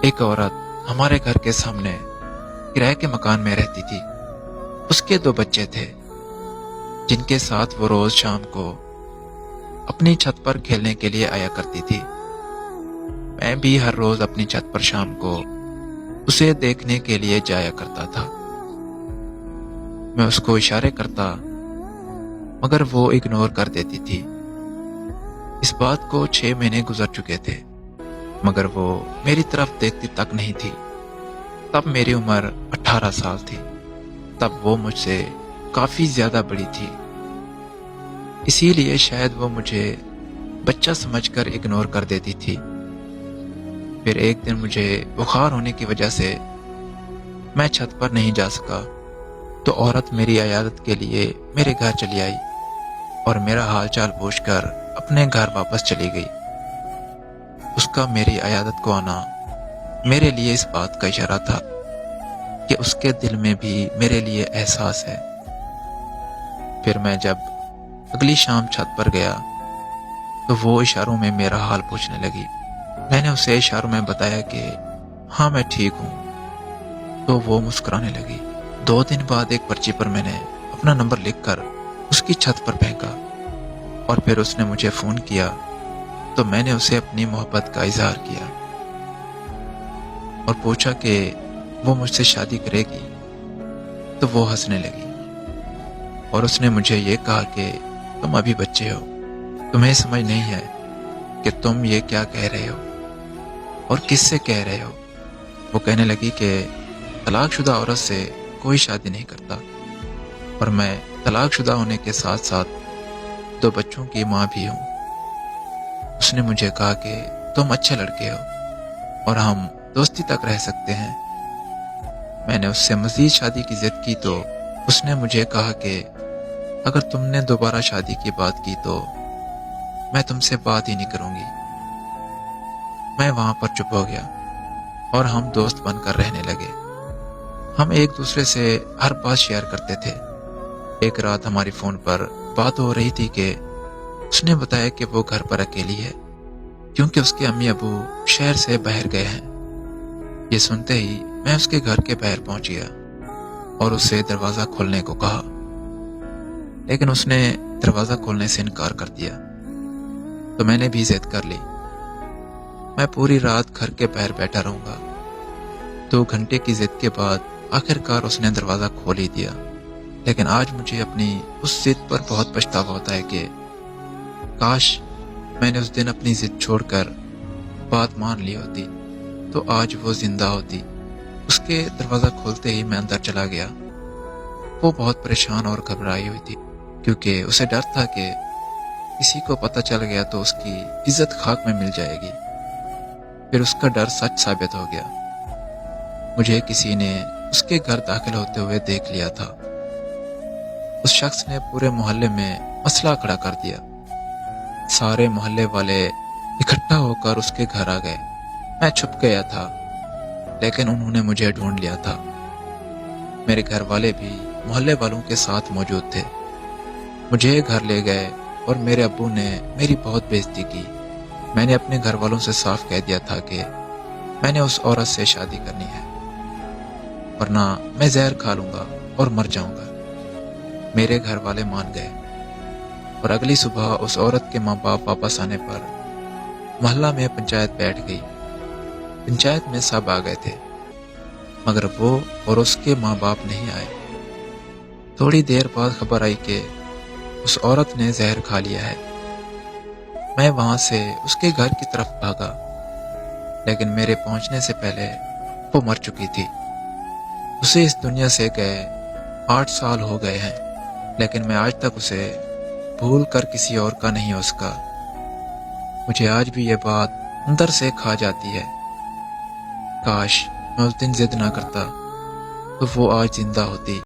ایک عورت ہمارے گھر کے سامنے کرائے کے مکان میں رہتی تھی۔ اس کے 2 بچے تھے جن کے ساتھ وہ روز شام کو اپنی چھت پر کھیلنے کے لیے آیا کرتی تھی۔ میں بھی ہر روز اپنی چھت پر شام کو اسے دیکھنے کے لیے جایا کرتا تھا۔ میں اس کو اشارے کرتا مگر وہ اگنور کر دیتی تھی۔ اس بات کو 6 مہینے گزر چکے تھے مگر وہ میری طرف دیکھتی تک نہیں تھی۔ تب میری عمر 18 سال تھی۔ تب وہ مجھ سے کافی زیادہ بڑی تھی، اسی لیے شاید وہ مجھے بچہ سمجھ کر اگنور کر دیتی تھی۔ پھر ایک دن مجھے بخار ہونے کی وجہ سے میں چھت پر نہیں جا سکا تو عورت میری عیادت کے لیے میرے گھر چلی آئی اور میرا حال چال پوچھ کر اپنے گھر واپس چلی گئی۔ اس کا میری عیادت کو آنا میرے لیے اس بات کا اشارہ تھا کہ اس کے دل میں بھی میرے لیے احساس ہے۔ پھر میں جب اگلی شام چھت پر گیا تو وہ اشاروں میں میرا حال پوچھنے لگی۔ میں نے اسے اشاروں میں بتایا کہ ہاں میں ٹھیک ہوں تو وہ مسکرانے لگی۔ 2 دن بعد ایک پرچی پر میں نے اپنا نمبر لکھ کر اس کی چھت پر پھینکا اور پھر اس نے مجھے فون کیا تو میں نے اسے اپنی محبت کا اظہار کیا اور پوچھا کہ وہ مجھ سے شادی کرے گی تو وہ ہنسنے لگی اور اس نے مجھے یہ کہا کہ تم ابھی بچے ہو، تمہیں سمجھ نہیں ہے کہ تم یہ کیا کہہ رہے ہو اور کس سے کہہ رہے ہو۔ وہ کہنے لگی کہ طلاق شدہ عورت سے کوئی شادی نہیں کرتا اور میں طلاق شدہ ہونے کے ساتھ ساتھ 2 بچوں کی ماں بھی ہوں۔ اس نے مجھے کہا کہ تم اچھے لڑکے ہو اور ہم دوستی تک رہ سکتے ہیں۔ میں نے اس سے مزید شادی کی ضد کی تو اس نے مجھے کہا کہ اگر تم نے دوبارہ شادی کی بات کی تو میں تم سے بات ہی نہیں کروں گی۔ میں وہاں پر چپ ہو گیا اور ہم دوست بن کر رہنے لگے۔ ہم ایک دوسرے سے ہر بات شیئر کرتے تھے۔ ایک رات ہماری فون پر بات ہو رہی تھی کہ اس نے بتایا کہ وہ گھر پر اکیلی ہے کیونکہ اس کے امی ابو شہر سے باہر گئے ہیں۔ یہ سنتے ہی میں اس کے گھر کے باہر پہنچ گیا اور اسے دروازہ کھولنے کو کہا، لیکن اس نے دروازہ کھولنے سے انکار کر دیا تو میں نے بھی ضد کر لی۔ میں پوری رات گھر کے باہر بیٹھا رہوں گا۔ 2 گھنٹے کی ضد کے بعد آخر کار اس نے دروازہ کھول ہی دیا، لیکن آج مجھے اپنی اس ضد پر بہت پچھتاوا ہوتا ہے کہ کاش میں نے اس دن اپنی ضد چھوڑ کر بات مان لی ہوتی تو آج وہ زندہ ہوتی۔ اس کے دروازہ کھولتے ہی میں اندر چلا گیا۔ وہ بہت پریشان اور گھبرائی ہوئی تھی کیونکہ اسے ڈر تھا کہ کسی کو پتہ چل گیا تو اس کی عزت خاک میں مل جائے گی۔ پھر اس کا ڈر سچ ثابت ہو گیا۔ مجھے کسی نے اس کے گھر داخل ہوتے ہوئے دیکھ لیا تھا۔ اس شخص نے پورے محلے میں مسئلہ کھڑا کر دیا۔ سارے محلے والے اکٹھا ہو کر اس کے گھر آ گئے۔ میں چھپ گیا تھا لیکن انہوں نے مجھے ڈھونڈ لیا تھا۔ میرے گھر والے بھی محلے والوں کے ساتھ موجود تھے۔ مجھے گھر لے گئے اور میرے ابو نے میری بہت بےعزتی کی۔ میں نے اپنے گھر والوں سے صاف کہہ دیا تھا کہ میں نے اس عورت سے شادی کرنی ہے ورنہ میں زہر کھا لوں گا اور مر جاؤں گا۔ میرے گھر والے مان گئے اور اگلی صبح اس عورت کے ماں باپ واپس آنے پر محلہ میں پنچایت بیٹھ گئی۔ پنچایت میں سب آ گئے تھے مگر وہ اور اس کے ماں باپ نہیں آئے۔ تھوڑی دیر بعد خبر آئی کہ اس عورت نے زہر کھا لیا ہے۔ میں وہاں سے اس کے گھر کی طرف بھاگا لیکن میرے پہنچنے سے پہلے وہ مر چکی تھی۔ اسے اس دنیا سے گئے 8 سال ہو گئے ہیں لیکن میں آج تک اسے بھول کر کسی اور کا نہیں ہو سکا۔ مجھے آج بھی یہ بات اندر سے کھا جاتی ہے۔ کاش میں اس دن ضد نہ کرتا تو وہ آج زندہ ہوتی۔